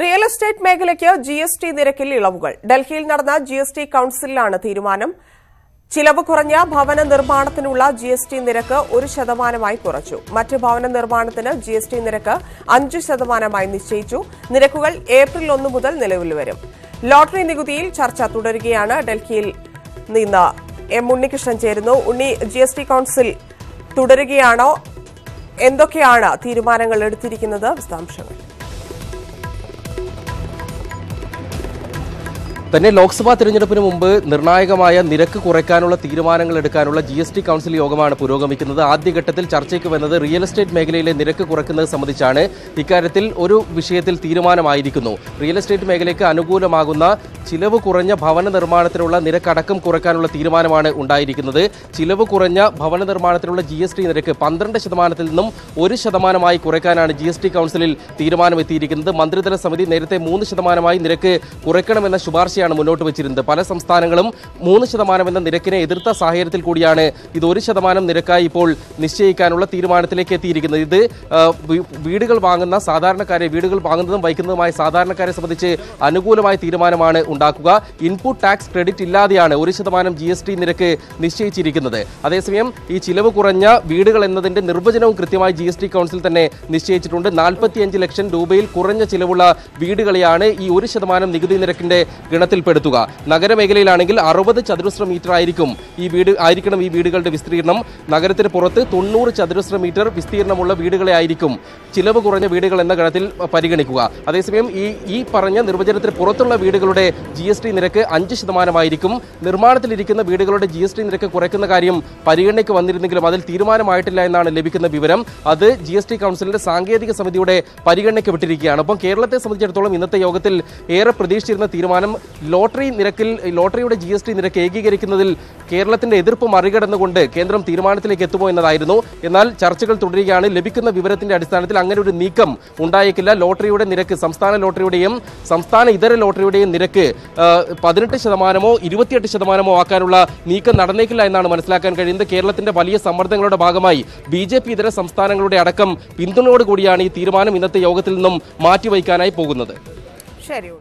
Real estate മേഖലയ്ക്ക് GST നിരക്കിൽ ഇളവുകൾ. ഡൽഹിയിൽ നടന്ന ജിഎസ്ടി കൌൺസിലിലാണ് തീരുമാനം. ചിലവ് കുറഞ്ഞ ഭവന നിർമ്മാണത്തിനുള്ള ജിഎസ്ടി നിരക്ക് 1% കുറച്ചു. മറ്റ് ഭവന നിർമ്മാണത്തിന് ജിഎസ്ടി നിരക്ക് 5% നിശ്ചയിച്ചു. നിരക്കുകൾ ഏപ്രിൽ 1 മുതൽ നിലവിൽ വരും. ലോട്ടറി നികുതിയിൽ ചർച്ച തുടരുകയാണ്. ഡൽഹിയിൽ നിന്ന് എം ഉണ്ണികൃഷ്ണൻ ചേരുന്നു. ഉണ്ണി, ജിഎസ്ടി കൌൺസിൽ തുടരുകയാണോ? എന്തൊക്കെയാണ് തീരുമാനങ്ങൾ എടുത്തിരിക്കുന്നത്? വിശദാംശങ്ങൾ. തന്നെ ലോക്സഭാ തെരഞ്ഞെടുപ്പിന് മുമ്പ് നിർണായകമായ നിരക്ക് കുറയ്ക്കാനുള്ള തീരുമാനങ്ങൾ എടുക്കാനുള്ള ജിഎസ്ടി കൌൺസിൽ യോഗമാണ് പുരോഗമിക്കുന്നത്. ആദ്യഘട്ടത്തിൽ ചർച്ചയ്ക്ക് വന്നത് റിയൽ എസ്റ്റേറ്റ് മേഖലയിലെ നിരക്ക് കുറയ്ക്കുന്നത് സംബന്ധിച്ചാണ്. ഇക്കാര്യത്തിൽ ഒരു വിഷയത്തിൽ തീരുമാനമായിരിക്കുന്നു. റിയൽ എസ്റ്റേറ്റ് മേഖലയ്ക്ക് അനുകൂലമാകുന്ന ചിലവ് കുറഞ്ഞ ഭവന നിർമ്മാണത്തിനുള്ള നിരക്കടക്കം കുറയ്ക്കാനുള്ള തീരുമാനമാണ് ഉണ്ടായിരിക്കുന്നത്. ചിലവ് കുറഞ്ഞ ഭവന നിർമ്മാണത്തിനുള്ള ജിഎസ്ടി നിരക്ക് 12% നിന്നും 1% കുറയ്ക്കാനാണ് ജിഎസ്ടി കൌൺസിലിൽ തീരുമാനമെത്തിയിരിക്കുന്നത്. മന്ത്രിതല സമിതി നേരത്തെ 3% നിരക്ക് കുറയ്ക്കണമെന്ന ശുപാർശ മുന്നോട്ട് വെച്ചിരുന്നത്. പല സംസ്ഥാനങ്ങളും 3% എന്ന നിരക്കിനെ എതിർത്ത സാഹചര്യത്തിൽ കൂടിയാണ് ഇത് 1% നിരക്കായി ഇപ്പോൾ നിശ്ചയിക്കാനുള്ള തീരുമാനത്തിലേക്ക് എത്തിയിരിക്കുന്നത്. ഇത് വീടുകൾ വാങ്ങുന്ന സാധാരണക്കാരെ, വീടുകൾ വാങ്ങുന്നതും വയ്ക്കുന്നതുമായ സാധാരണക്കാരെ സംബന്ധിച്ച് അനുകൂലമായ തീരുമാനമാണ് ഉണ്ടാക്കുക. ഇൻപുട്ട് ടാക്സ് ക്രെഡിറ്റ് ഇല്ലാതെയാണ് 1% ജിഎസ്ടി നിരക്ക് നിശ്ചയിച്ചിരിക്കുന്നത്. അതേസമയം ഈ ചിലവ് കുറഞ്ഞ വീടുകൾ എന്നതിന്റെ നിർവചനവും കൃത്യമായി ജിഎസ്ടി കൌൺസിൽ തന്നെ നിശ്ചയിച്ചിട്ടുണ്ട്. 45 ലക്ഷം രൂപയിൽ കുറഞ്ഞ ചിലവുള്ള വീടുകളെയാണ് ഈ 1% നികുതി നിരക്കിന്റെ ഗണത്തിൽപ്പെടുത്തുക. നഗരമേഖലയിലാണെങ്കിൽ 60 ചതുരശ്ര മീറ്റർ ആയിരിക്കണം ഈ വീടുകളുടെ വിസ്തീർണം. നഗരത്തിന് പുറത്ത് 90 ചതുരശ്ര മീറ്റർ വിസ്തീർണമുള്ള വീടുകളെ ആയിരിക്കും ചിലവ് കുറഞ്ഞ വീടുകൾ എന്ന ഗണത്തിൽ പരിഗണിക്കുക. അതേസമയം ഈ പറഞ്ഞ നിർവചനത്തിന് പുറത്തുള്ള വീടുകളുടെ ജിഎസ്ടി നിരക്ക് 5% ആയിരിക്കും. നിർമ്മാണത്തിലിരിക്കുന്ന വീടുകളുടെ ജിഎസ്ടി നിരക്ക് കുറയ്ക്കുന്ന കാര്യം പരിഗണനയ്ക്ക് വന്നിരുന്നെങ്കിലും അതിൽ തീരുമാനമായിട്ടില്ല എന്നാണ് ലഭിക്കുന്ന വിവരം. അത് ജിഎസ്ടി കൌൺസിലിന്റെ സാങ്കേതിക സമിതിയുടെ പരിഗണനയ്ക്ക് വിട്ടിരിക്കുകയാണ്. ഒപ്പം കേരളത്തെ സംബന്ധിച്ചിടത്തോളം ഇന്നത്തെ യോഗത്തിൽ ഏറെ പ്രതീക്ഷിച്ചിരുന്ന തീരുമാനം ലോട്ടറിയുടെ ജിഎസ്ടി നിരക്ക് ഏകീകരിക്കുന്നതിൽ കേരളത്തിന്റെ എതിർപ്പ് മറികടന്നുകൊണ്ട് കേന്ദ്രം തീരുമാനത്തിലേക്ക് എത്തുമോ എന്നതായിരുന്നു. എന്നാൽ ചർച്ചകൾ തുടരുകയാണ്. ലഭിക്കുന്ന വിവരത്തിന്റെ അടിസ്ഥാനത്തിൽ അങ്ങനെ ഒരു നീക്കം ഉണ്ടായേക്കില്ല. ലോട്ടറിയുടെ നിരക്ക്, സംസ്ഥാന ലോട്ടറിയുടെയും സംസ്ഥാന ഇതര ലോട്ടറിയുടെയും നിരക്ക് 18%, 28% ആക്കാനുള്ള നീക്കം നടന്നേക്കില്ല എന്നാണ് മനസ്സിലാക്കാൻ കഴിയുന്നത്. കേരളത്തിന്റെ വലിയ സമ്മർദ്ദങ്ങളുടെ ഭാഗമായി ബിജെപി ഇതര സംസ്ഥാനങ്ങളുടെ അടക്കം പിന്തുണയോടുകൂടിയാണ് ഈ തീരുമാനം ഇന്നത്തെ യോഗത്തിൽ നിന്നും മാറ്റിവയ്ക്കാനായി പോകുന്നത്. ശരി.